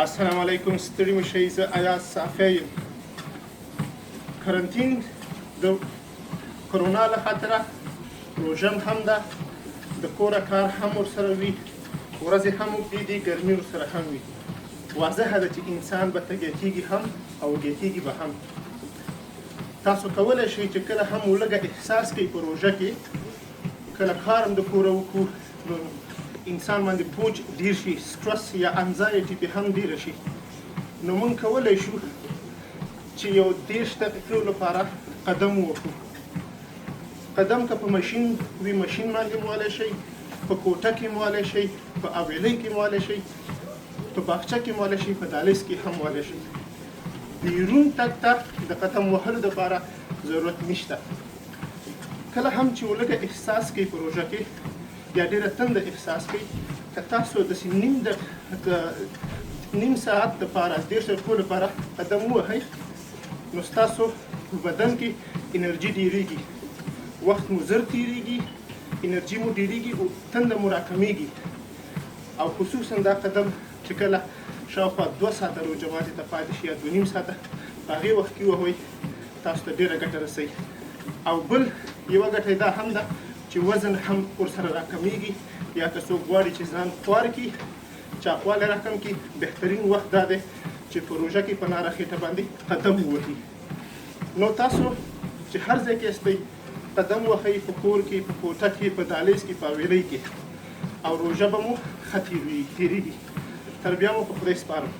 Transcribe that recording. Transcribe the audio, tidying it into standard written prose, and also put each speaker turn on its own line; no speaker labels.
السلام علیکم. ستړي مشئ. زه ایاز صافی یم. کرنتین د کرونا له خاطره روژه هم ده، د کوره کار هم ورسره وي، ورځې هم اوږدې دي، ګرمي ورسره هم وي. واضحه ده چې انسان به تږی کېږي هم او وږی کېږي به هم. تاسو کولی شئ چې کله هم لږه احساس کوئ په روژه کې، کله کار هم د کوره وکړو نو انسان باندې بوج ډیر شي، سټرس یا انزایټي پې هم ډیره شي. نو موږ کولی شو چې یو 30 دقیقو لپاره قدم ووهو. قدم که په ماشین وي ماشین باندې مولی شئ، په کوټه کې مولی شئ، په اویلۍ کې مولی شئ، په باغچه کې مولی شئ، په دهلیز کې هم مولی شئ. بیرون تګ ته د قدم وهلو دپاره ضرورت نشته. کله هم چې لږه احساس کوئ په روژه کې یا ډېره تنده احساس کوئ، که تاسو داسې نیم ساعت دپاره 30 دقیقو لپاره قدم ووهئ نو ستاسو په بدن کې انرژي ډېرېږي، وخت مو زر تېرېږي، انرژي مو ډېرېږي او تنده مو راکمیږي. او خصوصا دا قدم چې کله شاوخوا 2 ساعته روژه ماتې ته پاتې شي یا 2.5 ساعته په هغې وخت کې ووهئ، تاسو ته ډېره ګټه رسوي. او بل یوه ګټه دا هم ده چې وزن هم ورسره راکمیږي. یا که څوک غواړي چې ځان خوار کړي، چاقوالی راکم کړي، بهترین وخت دا دی چې په روژه کې په ناره خېټه باندې قدم ووهي. نو تاسو چې هر ځای کې استئ قدم وهئ، په کور کې، په کوټه کې، په دهلیز کې، په اویلۍ کې، او روژه به مو ښه تېرېږي. تر بیا مو په خدای سپارم.